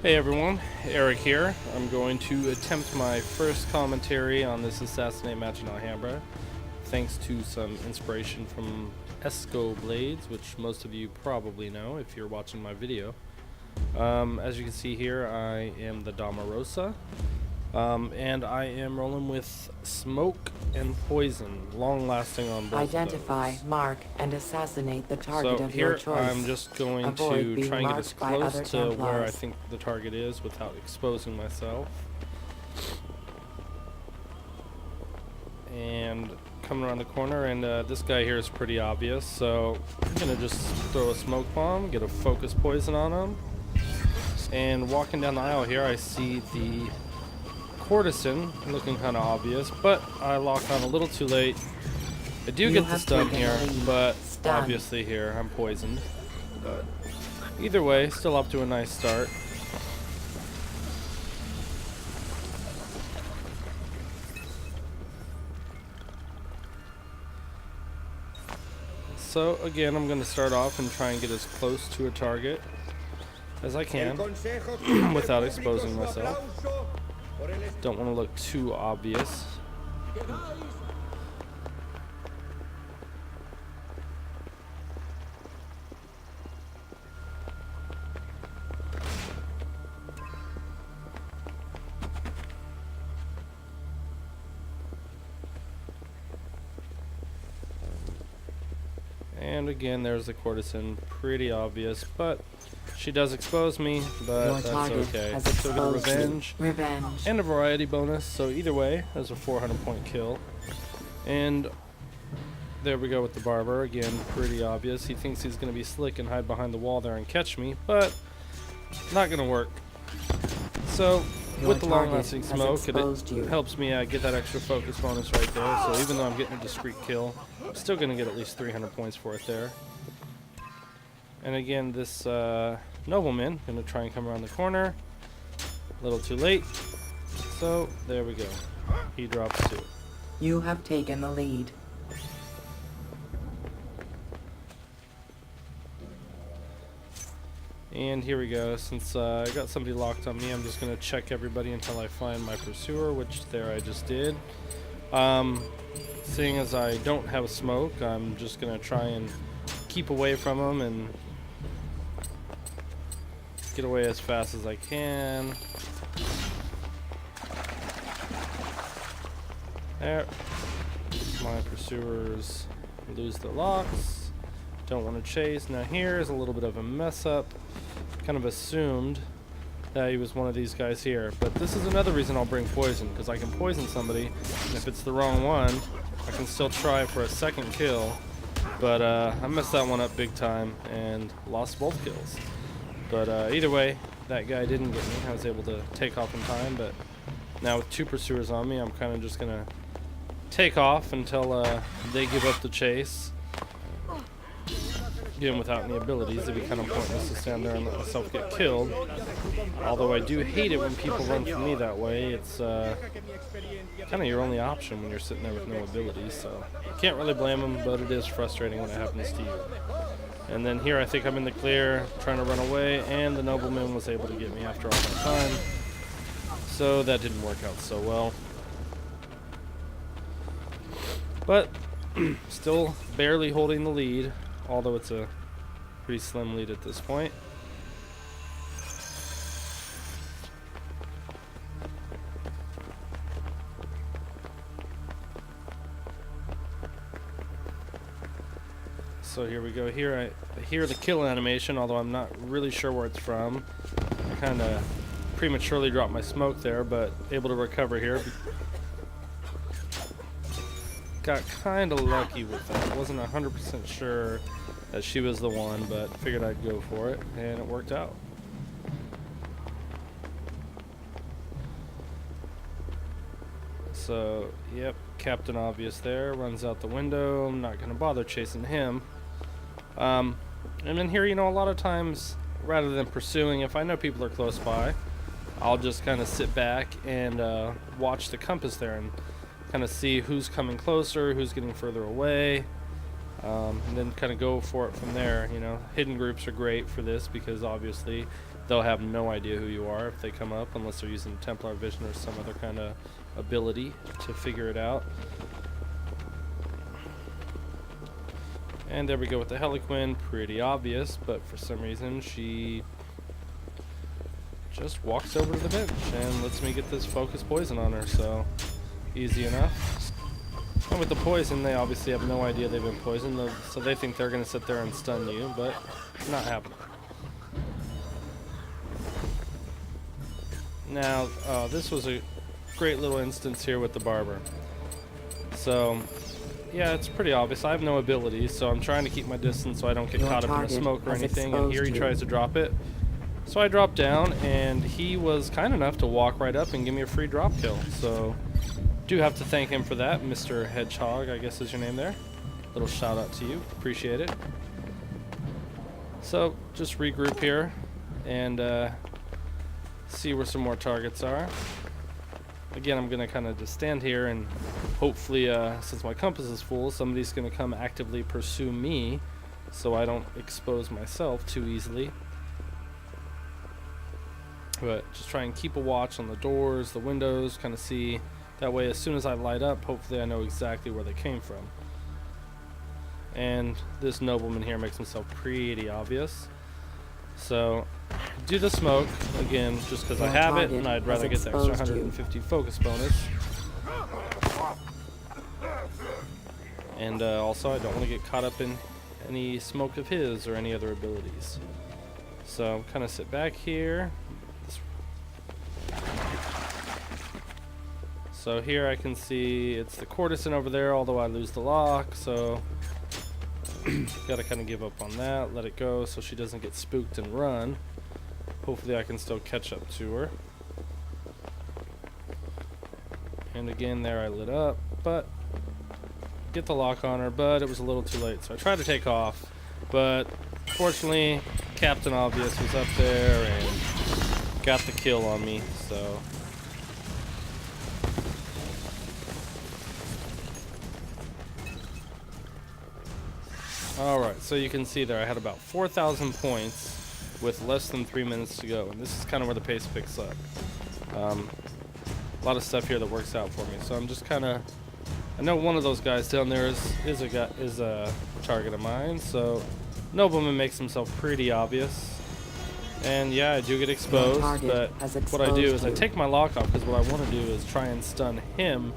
Hey everyone, Eric here. I'm going to attempt my first commentary on this Assassinate match in Alhambra, thanks to some inspiration from Esco Blades, which most of you probably know if you're watching my video. As you can see here, I am the Damarosa, and I am rolling with Smoke and Poison, long-lasting on both Identify, of those. mark, and assassinate the target So of your here choice. I'm just going Avoid to being try and get as marked by close other to where I Templars. think the target is without exposing myself. And coming around the corner, and this guy here is pretty obvious, so I'm gonna just throw a smoke bomb, get a focus poison on him. And walking down the aisle here, I see the courtesan looking kind of obvious, but I lock on a little too late. I do get the stun here, but obviously here I'm poisoned. But either way, still up to a nice start. So again, I'm going to start off and try and get as close to a target as I can without exposing myself. Don't want to look too obvious. And again, there's the courtesan, pretty obvious, but she does expose me, but that's okay. Still get a revenge and a variety bonus, so either way, there's a 400-point kill. And there we go with the barber, again, pretty obvious. He thinks he's going to be slick and hide behind the wall there and catch me, but not going to work. So with the long-lasting smoke, it helps me get that extra focus bonus right there. So even though I'm getting a discreet kill, I'm still going to get at least 300 points for it there. And again, this nobleman going to try and come around the corner. A little too late. So there we go. He drops 2. You have taken the lead. And here we go. Since I got somebody locked on me, I'm just going to check everybody until I find my pursuer, which there I just did. Seeing as I don't have a smoke, I'm just going to try and keep away from him and get away as fast as I can. There. My pursuers lose their locks. Don't want to chase. Now here is a little bit of a mess up. Kind of assumed that he was one of these guys here, but this is another reason I'll bring poison, because I can poison somebody, and if it's the wrong one, I can still try for a second kill. But I messed that one up big time and lost both kills. But either way, that guy didn't get me. I was able to take off in time, but now with 2 pursuers on me, I'm kind of just gonna take off until they give up the chase. Again, without any abilities, it'd be kind of pointless to stand there and let myself get killed. Although I do hate it when people run from me that way. It's kind of your only option when you're sitting there with no abilities, so can't really blame them, but it is frustrating when it happens to you. And then here I think I'm in the clear, trying to run away, and the nobleman was able to get me after all my time. So that didn't work out so well. But still barely holding the lead, although it's a pretty slim lead at this point. So here we go. Here I hear the kill animation, although I'm not really sure where it's from. I kind of prematurely dropped my smoke there, but able to recover here. Got kind of lucky with that. Wasn't 100% sure that she was the one, but figured I'd go for it, and it worked out. So, yep, Captain Obvious there, runs out the window. I'm not going to bother chasing him. And then here, you know, a lot of times, rather than pursuing, if I know people are close by, I'll just kind of sit back and watch the compass there and kind of see who's coming closer, who's getting further away, and then kind of go for it from there. You know, hidden groups are great for this because obviously they'll have no idea who you are if they come up, unless they're using Templar vision or some other kind of ability to figure it out. And there we go with the Heliquin, pretty obvious, but for some reason she just walks over to the bench and lets me get this focus poison on her, so easy enough. And with the poison, they obviously have no idea they've been poisoned, so they think they're going to sit there and stun you, but not happening. Now, this was a great little instance here with the barber. So, yeah, it's pretty obvious. I have no abilities, so I'm trying to keep my distance so I don't get caught up in the smoke or anything, and here he tries to drop it. So I dropped down, and he was kind enough to walk right up and give me a free drop kill. So, do have to thank him for that, Mr. Hedgehog, I guess is your name there. Little shout out to you, appreciate it. So, just regroup here, and see where some more targets are. Again, I'm going to kind of just stand here, and hopefully, since my compass is full, somebody's going to come actively pursue me so I don't expose myself too easily. But just try and keep a watch on the doors, the windows, kind of see. That way, as soon as I light up, hopefully I know exactly where they came from. And this nobleman here makes himself pretty obvious. So, do the smoke, again, just because I have it, and I'd rather get the extra 150 focus bonus. And also, I don't want to get caught up in any smoke of his or any other abilities. So, kind of sit back here. So here I can see it's the courtesan over there, although I lose the lock, so gotta kind of give up on that, let it go so she doesn't get spooked and run. Hopefully I can still catch up to her. And again, there I lit up, but get the lock on her, but it was a little too late, so I tried to take off, but fortunately Captain Obvious was up there and got the kill on me, so alright, so you can see there I had about 4,000 points with less than 3 minutes to go, and this is kind of where the pace picks up. A lot of stuff here that works out for me, so I'm just kind of, I know one of those guys down there is a target of mine, so Nobleman makes himself pretty obvious. And yeah, I do get exposed, but what I do is I take my lock off, because what I want to do is try and stun him.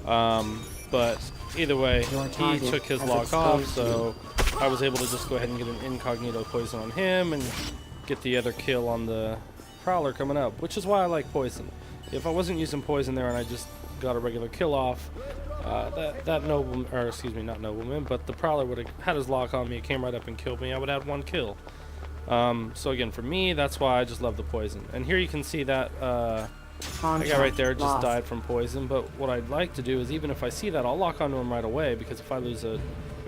But either way, he took his lock off, so I was able to just go ahead and get an incognito poison on him and get the other kill on the prowler coming up, which is why I like poison. If I wasn't using poison there and I just got a regular kill off, that nobleman, or excuse me, not nobleman, but the prowler would have had his lock on me, came right up and killed me. I would have 1 kill. So again, for me, that's why I just love the poison. And here you can see that I got right there, just died from poison. But what I'd like to do is, even if I see that, I'll lock onto him right away, because if I lose a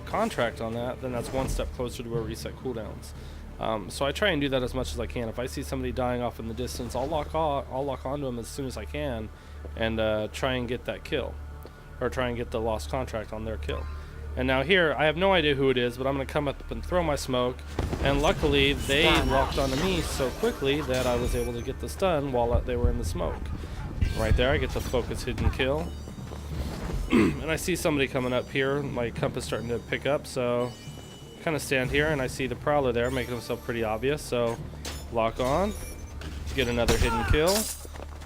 contract on that, then that's 1 step closer to a reset cooldowns. So I try and do that as much as I can. If I see somebody dying off in the distance, I'll lock onto them as soon as I can, and try and get that kill, or try and get the lost contract on their kill. And now here, I have no idea who it is, but I'm going to come up and throw my smoke, and luckily they locked onto me so quickly that I was able to get the stun while they were in the smoke. Right there, I get the focus hidden kill. And I see somebody coming up here, my compass starting to pick up, so kind of stand here, and I see the prowler there making himself pretty obvious, so lock on, get another hidden kill,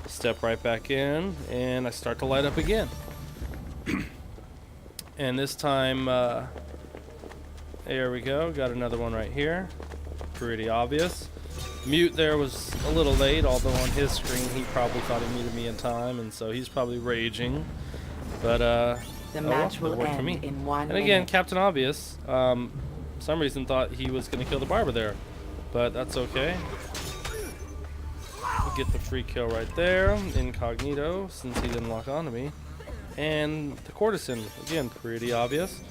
step right back in, and I start to light up again. And this time, there we go, got another one right here, pretty obvious. Mute there was a little late, although on his screen he probably thought he muted me in time, and so he's probably raging. But the match will worked for me. In 1 and again, minute. Captain Obvious, for some reason thought he was going to kill the barber there, but that's okay. We get the free kill right there, incognito, since he didn't lock onto me. And the courtesan, again, pretty obvious.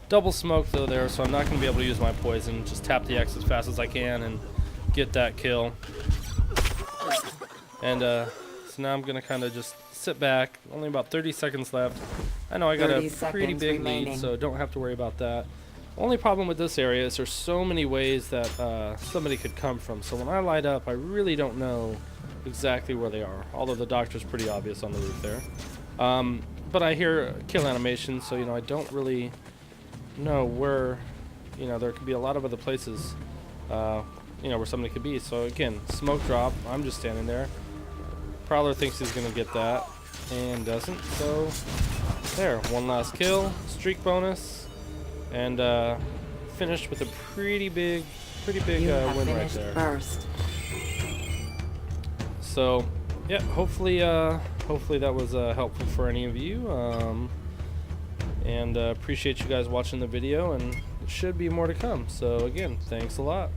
Double smoke though there, so I'm not going to be able to use my poison. Just tap the X as fast as I can and get that kill. And so now I'm going to kind of just sit back. Only about 30 seconds left. I know I got a pretty big lead, so don't have to worry about that. Only problem with this area is there's so many ways that somebody could come from. So when I light up, I really don't know exactly where they are. Although the doctor's pretty obvious on the roof there. But I hear kill animation, so, you know, I don't really know where, you know, there could be a lot of other places, you know, where somebody could be. So again, smoke drop. I'm just standing there. Prowler thinks he's going to get that and doesn't. So there, one last kill, streak bonus, and finished with a pretty big win right there. First. So yeah, hopefully that was helpful for any of you, and appreciate you guys watching the video, and there should be more to come. So again, thanks a lot.